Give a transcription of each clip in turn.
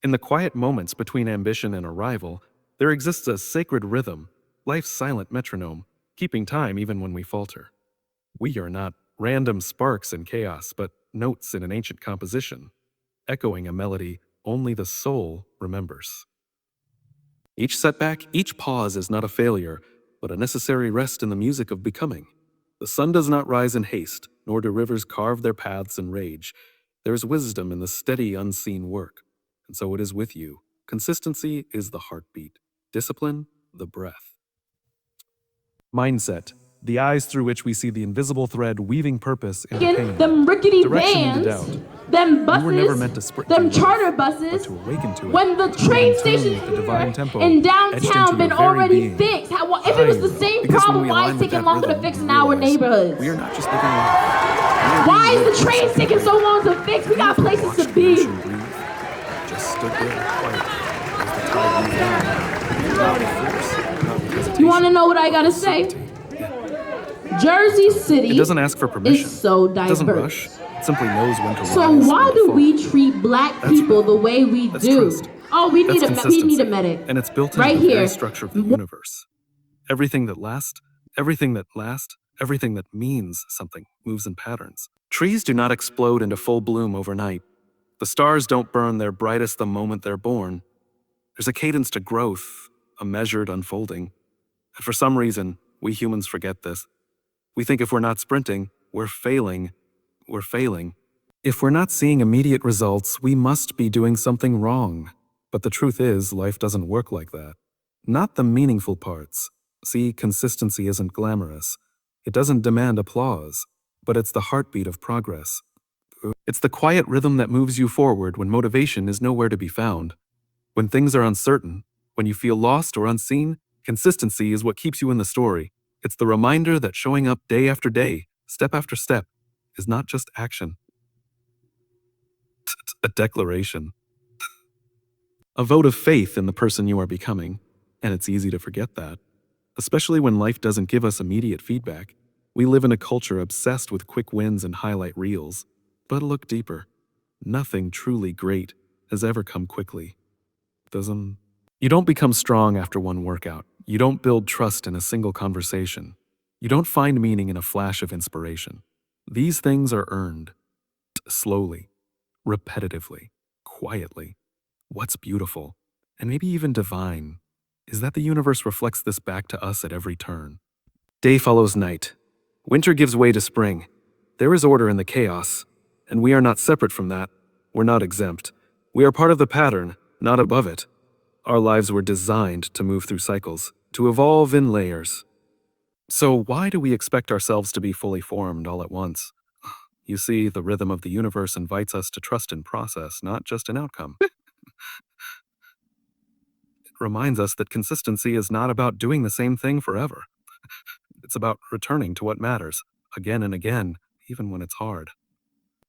In the quiet moments between ambition and arrival, there exists a sacred rhythm, life's silent metronome, keeping time even when we falter. We are not random sparks in chaos, but notes in an ancient composition, echoing a melody only the soul remembers. Each setback, each pause is not a failure, but a necessary rest in the music of becoming. The sun does not rise in haste, nor do rivers carve their paths in rage. There is wisdom in the steady, unseen work. And so it is with you. Consistency is the heartbeat, discipline, the breath. Mindset, the eyes through which we see the invisible thread weaving purpose into pain, them rickety direction into vans, doubt. them You were never buses, meant to sprint them through life, charter but buses. to awaken to it. When the train stations the divine tempo in etched downtown into been your very already being. fixed, if it was the same Because when problem, we why align is with it taking that longer to rhythm, fix we in our realize neighborhoods? we are not just living life. Why is the train taking so long to fix? We got places to be. Just stood there quiet as the tide moved in. Not with force, not with hesitation, You want to know what I gotta but with say? certainty. Jersey City It doesn't ask for permission. is so It doesn't diverse. rush. It simply knows when to So rise, why when to do fall. we treat black people the way we That's do? trust. Oh, we need That's we need a consistency. medic. And it's built into Right the very here. structure of the universe. Everything that lasts, everything that lasts, everything that means something moves in patterns. Trees do not explode into full bloom overnight. The stars don't burn their brightest the moment they're born. There's a cadence to growth, a measured unfolding. And for some reason, we humans forget this. We think if we're not sprinting, we're failing. We're failing. If we're not seeing immediate results, we must be doing something wrong. But the truth is, life doesn't work like that. Not the meaningful parts. See, consistency isn't glamorous. It doesn't demand applause, but it's the heartbeat of progress. It's the quiet rhythm that moves you forward when motivation is nowhere to be found. When things are uncertain, when you feel lost or unseen, consistency is what keeps you in the story. It's the reminder that showing up day after day, step after step, is not just action. It's a declaration. A vote of faith in the person you are becoming. And it's easy to forget that. Especially when life doesn't give us immediate feedback. We live in a culture obsessed with quick wins and highlight reels. But look deeper. Nothing truly great has ever come quickly. You don't become strong after one workout. You don't build trust in a single conversation. You don't find meaning in a flash of inspiration. These things are earned. Slowly, repetitively, quietly. What's beautiful, and maybe even divine, is that the universe reflects this back to us at every turn. Day follows night. Winter gives way to spring. There is order in the chaos, and we are not separate from that. We're not exempt. We are part of the pattern, not above it. Our lives were designed to move through cycles, to evolve in layers. So why do we expect ourselves to be fully formed all at once? You see, the rhythm of the universe invites us to trust in process, not just in outcome. It reminds us that consistency is not about doing the same thing forever. It's about returning to what matters, again and again, even when it's hard.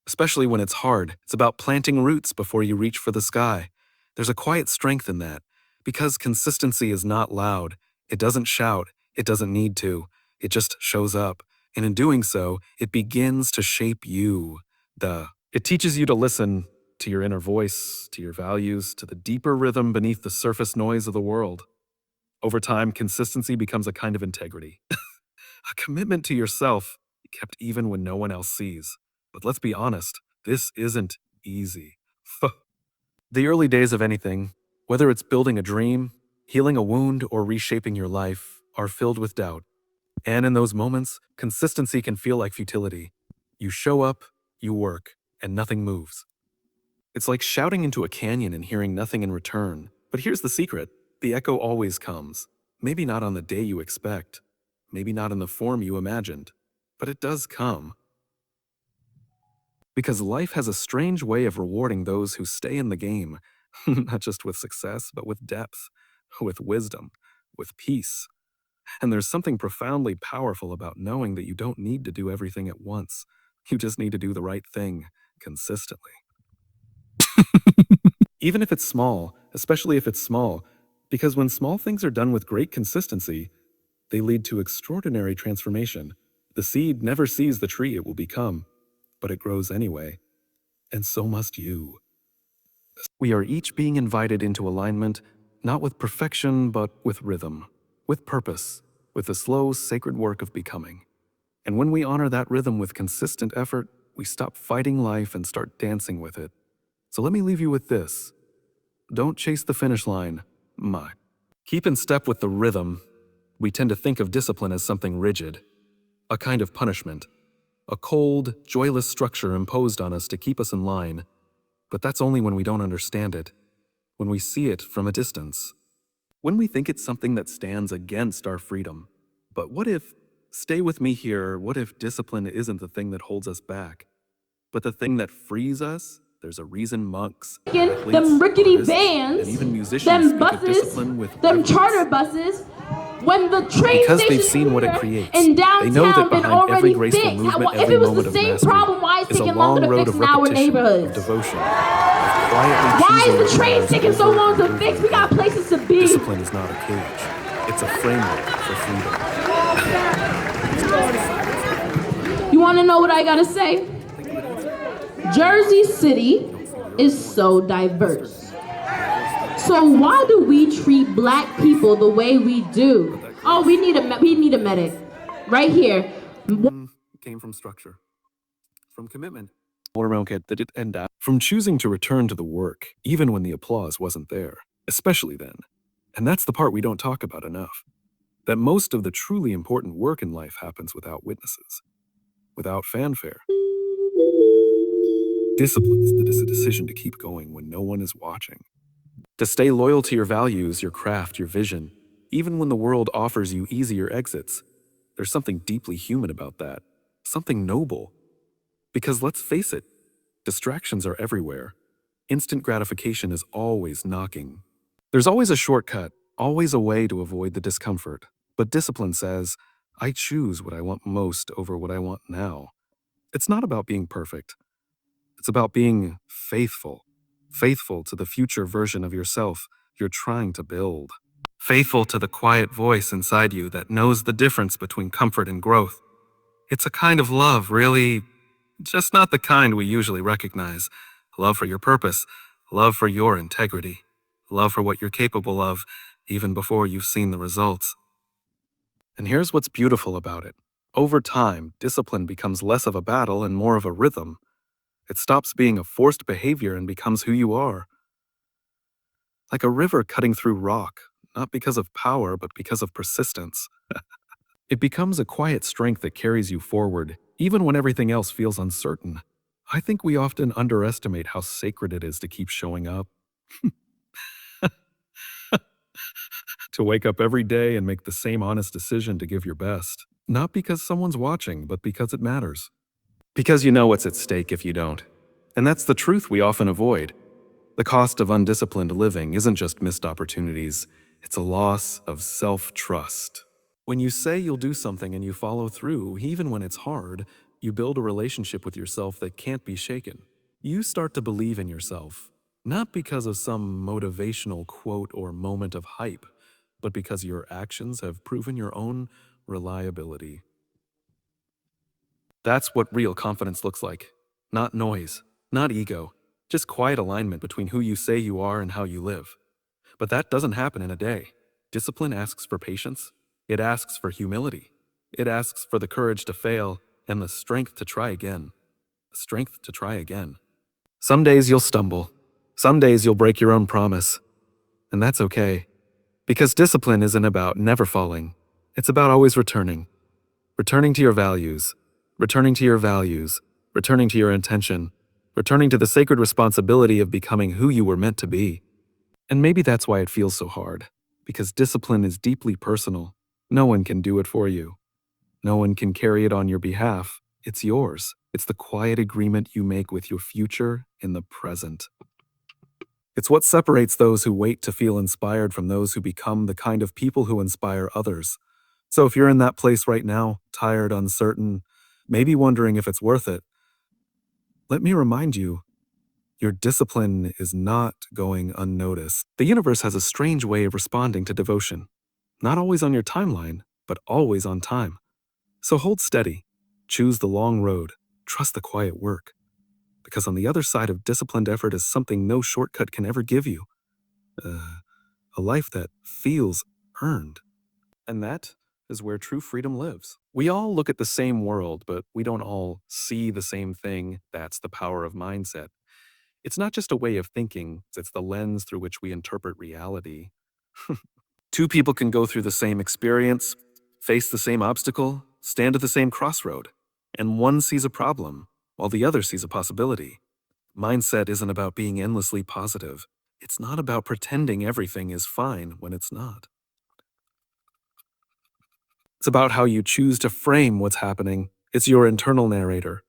Especially when it's hard, it's about planting roots before you reach for the sky. There's a quiet strength in that, because consistency is not loud. It doesn't shout. It doesn't need to. It just shows up. And in doing so, it begins to shape you. It teaches you to listen to your inner voice, to your values, to the deeper rhythm beneath the surface noise of the world. Over time, consistency becomes a kind of integrity. A commitment to yourself, kept even when no one else sees. But let's be honest, this isn't easy. The early days of anything, whether it's building a dream, healing a wound, or reshaping your life, are filled with doubt. And in those moments, consistency can feel like futility. You show up, you work, and nothing moves. It's like shouting into a canyon and hearing nothing in return. But here's the secret. The echo always comes. Maybe not on the day you expect. Maybe not in the form you imagined. But it does come. Because life has a strange way of rewarding those who stay in the game, not just with success, but with depth, with wisdom, with peace. And there's something profoundly powerful about knowing that you don't need to do everything at once. You just need to do the right thing consistently. Even if it's small, especially if it's small, because when small things are done with great consistency, they lead to extraordinary transformation. The seed never sees the tree it will become, but it grows anyway. And so must you. We are each being invited into alignment, not with perfection, but with rhythm, with purpose, with the slow, sacred work of becoming. And when we honor that rhythm with consistent effort, we stop fighting life and start dancing with it. So let me leave you with this. Don't chase the finish line. Keep in step with the rhythm. We tend to think of discipline as something rigid, a kind of punishment, a cold, joyless structure imposed on us to keep us in line. But that's only when we don't understand it, when we see it from a distance, when we think it's something that stands against our freedom. But what if, stay with me here, what if discipline isn't the thing that holds us back, but the thing that frees us? There's a reason monks, athletes, Them rickety artists, vans, and even musicians them speak of buses, discipline with them reverence. charter buses. When the train Because they've station seen what it here creates. in They know that downtown been behind every already graceful fixed. movement, If every it was moment the of same mastery problem, why it's is a taking longer long to road fix of in our repetition, of neighborhoods? devotion, of quietly Why choosing is the what train matters taking so over long and to over fix? We got again. places to be. Discipline is not a cage. It's a framework for freedom. You want to know what I gotta say? Jersey City is so diverse. So why do we treat black people the way we do? Oh, we need a medic, right here. Came from structure, from commitment. From choosing to return to the work, even when the applause wasn't there, especially then. And that's the part we don't talk about enough. That most of the truly important work in life happens without witnesses, without fanfare. Discipline is the decision to keep going when no one is watching. To stay loyal to your values, your craft, your vision, even when the world offers you easier exits. There's something deeply human about that, something noble. Because let's face it, distractions are everywhere. Instant gratification is always knocking. There's always a shortcut, always a way to avoid the discomfort. But discipline says, I choose what I want most over what I want now. It's not about being perfect. It's about being faithful. Faithful to the future version of yourself you're trying to build. Faithful to the quiet voice inside you that knows the difference between comfort and growth. It's a kind of love, really, just not the kind we usually recognize. Love for your purpose, love for your integrity, love for what you're capable of, even before you've seen the results. And here's what's beautiful about it. Over time, discipline becomes less of a battle and more of a rhythm. It stops being a forced behavior and becomes who you are. Like a river cutting through rock, not because of power, but because of persistence. It becomes a quiet strength that carries you forward, even when everything else feels uncertain. I think we often underestimate how sacred it is to keep showing up, to wake up every day and make the same honest decision to give your best. Not because someone's watching, but because it matters. Because you know what's at stake if you don't. And that's the truth we often avoid. The cost of undisciplined living isn't just missed opportunities, it's a loss of self-trust. When you say you'll do something and you follow through, even when it's hard, you build a relationship with yourself that can't be shaken. You start to believe in yourself, not because of some motivational quote or moment of hype, but because your actions have proven your own reliability. That's what real confidence looks like. Not noise, not ego, just quiet alignment between who you say you are and how you live. But that doesn't happen in a day. Discipline asks for patience. It asks for humility. It asks for the courage to fail and the strength to try again. The strength to try again. Some days you'll stumble. Some days you'll break your own promise. And that's okay. Because discipline isn't about never falling. It's about always returning. Returning to your values. Returning to your values. Returning to your intention. Returning to the sacred responsibility of becoming who you were meant to be. And maybe that's why it feels so hard, because discipline is deeply personal. No one can do it for you. No one can carry it on your behalf. It's yours. It's the quiet agreement you make with your future in the present. It's what separates those who wait to feel inspired from those who become the kind of people who inspire others. So if you're in that place right now, tired, uncertain, maybe wondering if it's worth it, let me remind you, your discipline is not going unnoticed. The universe has a strange way of responding to devotion. Not always on your timeline, but always on time. So hold steady. Choose the long road. Trust the quiet work. Because on the other side of disciplined effort is something no shortcut can ever give you. A life that feels earned. And that is where true freedom lives. We all look at the same world, but we don't all see the same thing. That's the power of mindset. It's not just a way of thinking, it's the lens through which we interpret reality. Two people can go through the same experience, face the same obstacle, stand at the same crossroad, and one sees a problem while the other sees a possibility. Mindset isn't about being endlessly positive. It's not about pretending everything is fine when it's not. It's about how you choose to frame what's happening. It's your internal narrator.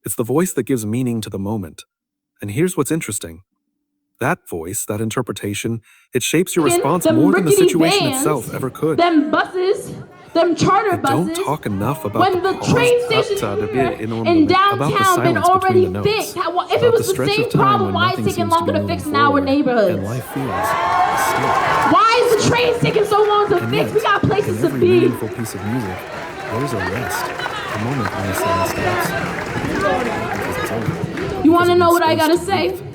It's the voice that gives meaning to the moment. And here's what's interesting. That voice, that interpretation, it shapes your response them more than the rickety situation vans, itself ever could. them buses, them charter Don't buses. talk enough about when the train station here in downtown been already fixed. If it was the same problem, why is it taking longer to fix in our neighborhoods? And life feels still. Why is the train taking so long to fix? We got places to every be. meaningful piece of music, there's a rest, a moment when the sound stops. Because it's over. You want to Because it know means what I gotta space to say? breathe.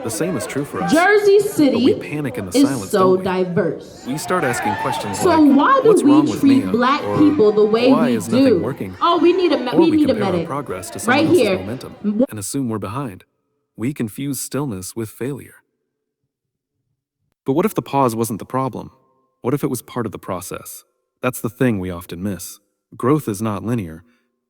The same is true for us. Jersey But City we panic in the is silence, so don't we? diverse. We start asking questions So like, why do what's wrong we with treat me? black Or people the way why we is nothing do? working? Oh, we need a Or we need a compare our medic. progress to someone Right else's here. momentum and assume we're behind. We confuse stillness with failure. But what if the pause wasn't the problem? What if it was part of the process? That's the thing we often miss. Growth is not linear.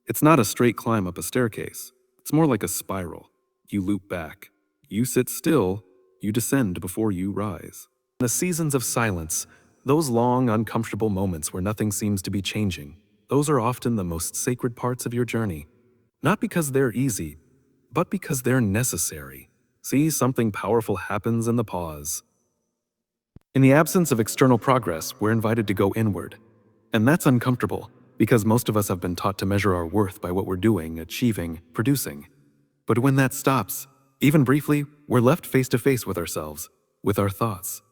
It's not a straight climb up a staircase. It's more like a spiral. You loop back. You sit still. You descend before you rise. The seasons of silence, those long, uncomfortable moments where nothing seems to be changing, those are often the most sacred parts of your journey. Not because they're easy, but because they're necessary. See, something powerful happens in the pause. In the absence of external progress, we're invited to go inward. And that's uncomfortable, because most of us have been taught to measure our worth by what we're doing, achieving, producing. But when that stops, even briefly, we're left face to face with ourselves, with our thoughts,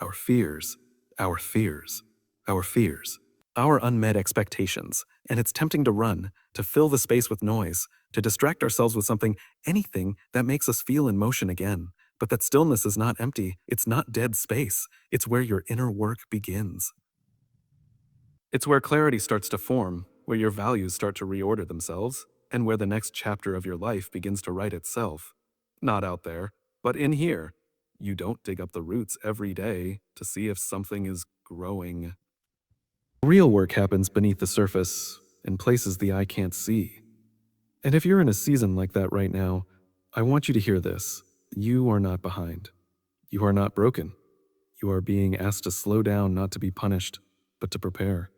our fears, our fears, our fears, our unmet expectations. And it's tempting to run, to fill the space with noise, to distract ourselves with something, anything that makes us feel in motion again. But that stillness is not empty. It's not dead space. It's where your inner work begins. It's where clarity starts to form, where your values start to reorder themselves, and where the next chapter of your life begins to write itself. Not out there, but in here. You don't dig up the roots every day to see if something is growing. Real work happens beneath the surface, in places the eye can't see. And if you're in a season like that right now, I want you to hear this. You are not behind. You are not broken. You are being asked to slow down, not to be punished, but to prepare.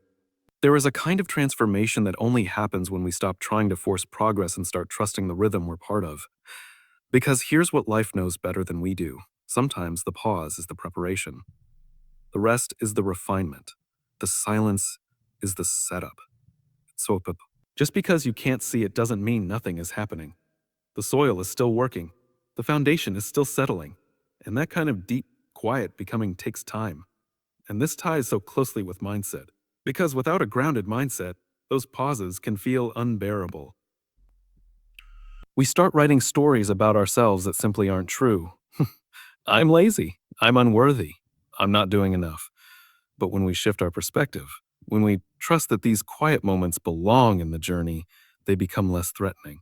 There is a kind of transformation that only happens when we stop trying to force progress and start trusting the rhythm we're part of. Because here's what life knows better than we do. Sometimes the pause is the preparation. The rest is the refinement. The silence is the setup. So, just because you can't see it doesn't mean nothing is happening. The soil is still working. The foundation is still settling. And that kind of deep, quiet becoming takes time. And this ties so closely with mindset. Because without a grounded mindset, those pauses can feel unbearable. We start writing stories about ourselves that simply aren't true. I'm lazy. I'm unworthy. I'm not doing enough. But when we shift our perspective, when we trust that these quiet moments belong in the journey, they become less threatening,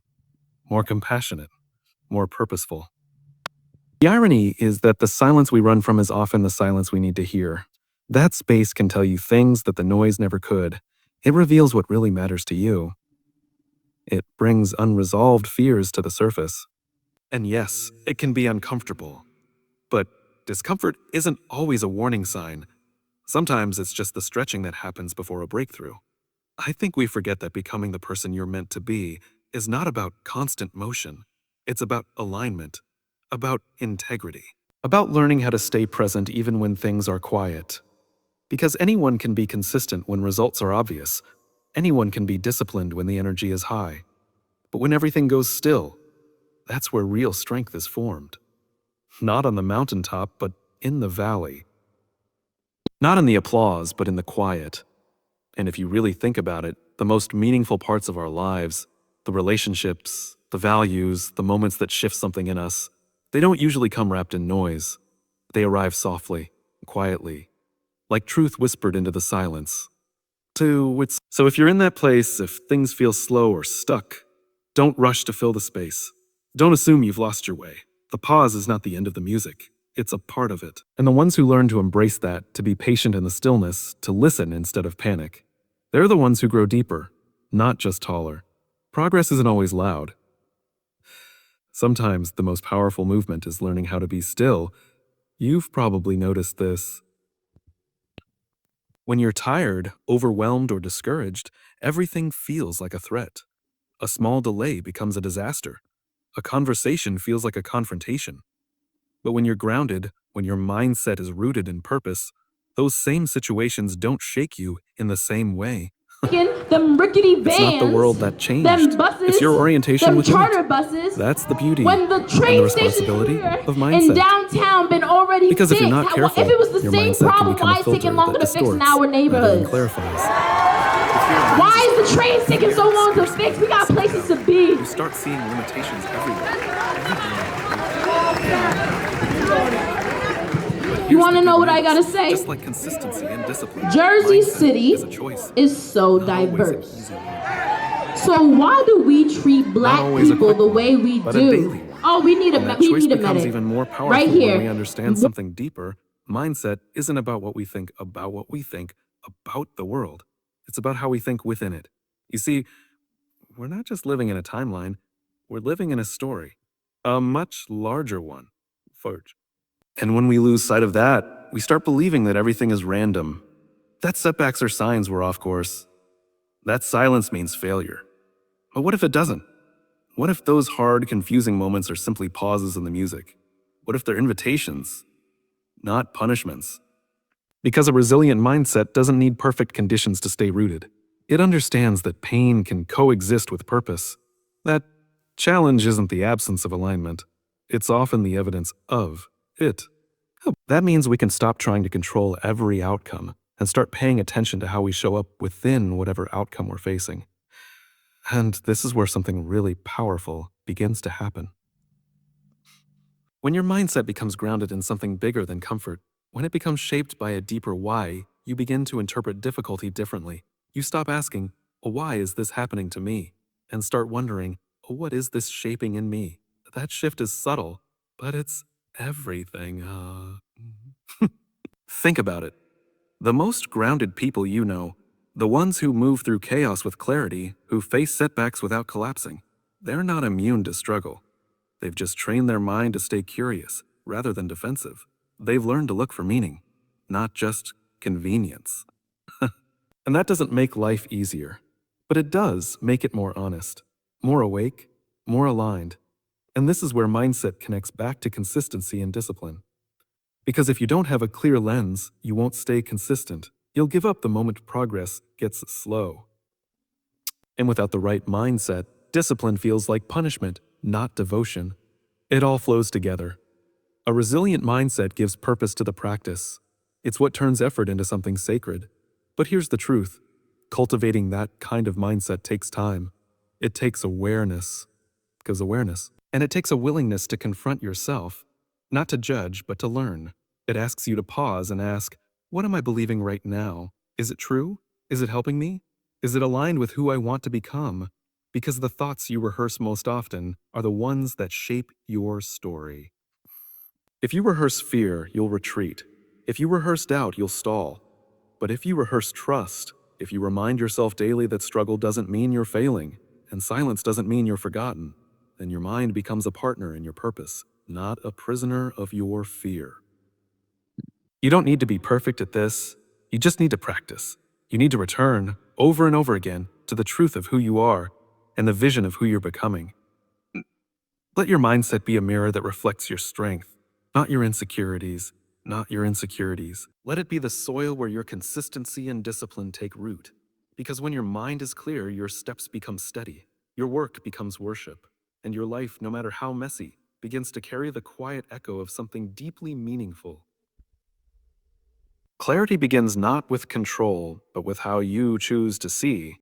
more compassionate, more purposeful. The irony is that the silence we run from is often the silence we need to hear. That space can tell you things that the noise never could. It reveals what really matters to you. It brings unresolved fears to the surface. And yes, it can be uncomfortable. But discomfort isn't always a warning sign. Sometimes it's just the stretching that happens before a breakthrough. I think we forget that becoming the person you're meant to be is not about constant motion. It's about alignment, about integrity, about learning how to stay present even when things are quiet. Because anyone can be consistent when results are obvious. Anyone can be disciplined when the energy is high. But when everything goes still, that's where real strength is formed. Not on the mountaintop, but in the valley. Not in the applause, but in the quiet. And if you really think about it, the most meaningful parts of our lives, the relationships, the values, the moments that shift something in us, they don't usually come wrapped in noise. They arrive softly, quietly, like truth whispered into the silence. So if you're in that place, if things feel slow or stuck, don't rush to fill the space. Don't assume you've lost your way. The pause is not the end of the music. It's a part of it. And the ones who learn to embrace that, to be patient in the stillness, to listen instead of panic, they're the ones who grow deeper, not just taller. Progress isn't always loud. Sometimes the most powerful movement is learning how to be still. You've probably noticed this. When you're tired, overwhelmed, or discouraged, everything feels like a threat. A small delay becomes a disaster. A conversation feels like a confrontation. But when you're grounded, when your mindset is rooted in purpose, those same situations don't shake you in the same way. Them rickety It's not the vans, world that changed. them buses, It's your orientation them within charter it. buses. That's the beauty When the and the train station responsibility here of in mindset. downtown been already Because if fixed. you're not careful, if it was the your same mindset can problem, become why a is it taking filter longer that to fix in distorts our rather than neighborhoods? clarifies. Why is the train taking so long to fix? We got places to be. You start seeing limitations everywhere. You want to know what I gotta say? Just like consistency and discipline, Jersey mindset City is a choice. is so Not always an diverse. easy one. So why do we treat black always a people quick the one, way we but a do? daily one. Oh, we need And a that we choice need a becomes medic. even more powerful Right here. when we understand something deeper. Mindset isn't about what we think about what we think about the world. It's about how we think within it. You see, we're not just living in a timeline, we're living in a story. A much larger one. Forge. And when we lose sight of that, we start believing that everything is random. That setbacks are signs we're off course. That silence means failure. But what if it doesn't? What if those hard, confusing moments are simply pauses in the music? What if they're invitations, not punishments? Because a resilient mindset doesn't need perfect conditions to stay rooted. It understands that pain can coexist with purpose. That challenge isn't the absence of alignment. It's often the evidence of it. That means we can stop trying to control every outcome and start paying attention to how we show up within whatever outcome we're facing. And this is where something really powerful begins to happen. When your mindset becomes grounded in something bigger than comfort, when it becomes shaped by a deeper why, you begin to interpret difficulty differently. You stop asking, "Oh, why is this happening to me?" and start wondering, "Oh, what is this shaping in me?" That shift is subtle, but it's everything. Think about it. The most grounded people you know, the ones who move through chaos with clarity, who face setbacks without collapsing, they're not immune to struggle. They've just trained their mind to stay curious rather than defensive. They've learned to look for meaning, not just convenience. And that doesn't make life easier, but it does make it more honest, more awake, more aligned. And this is where mindset connects back to consistency and discipline. Because if you don't have a clear lens, you won't stay consistent. You'll give up the moment progress gets slow. And without the right mindset, discipline feels like punishment, not devotion. It all flows together. A resilient mindset gives purpose to the practice. It's what turns effort into something sacred. But here's the truth. Cultivating that kind of mindset takes time. It takes awareness. And it takes a willingness to confront yourself, not to judge, but to learn. It asks you to pause and ask, what am I believing right now? Is it true? Is it helping me? Is it aligned with who I want to become? Because the thoughts you rehearse most often are the ones that shape your story. If you rehearse fear, you'll retreat. If you rehearse doubt, you'll stall. But if you rehearse trust, if you remind yourself daily that struggle doesn't mean you're failing, and silence doesn't mean you're forgotten, then your mind becomes a partner in your purpose, not a prisoner of your fear. You don't need to be perfect at this. You just need to practice. You need to return, over and over again, to the truth of who you are and the vision of who you're becoming. Let your mindset be a mirror that reflects your strength, not your insecurities, Let it be the soil where your consistency and discipline take root. Because when your mind is clear, your steps become steady, your work becomes worship, and your life, no matter how messy, begins to carry the quiet echo of something deeply meaningful. Clarity begins not with control, but with how you choose to see.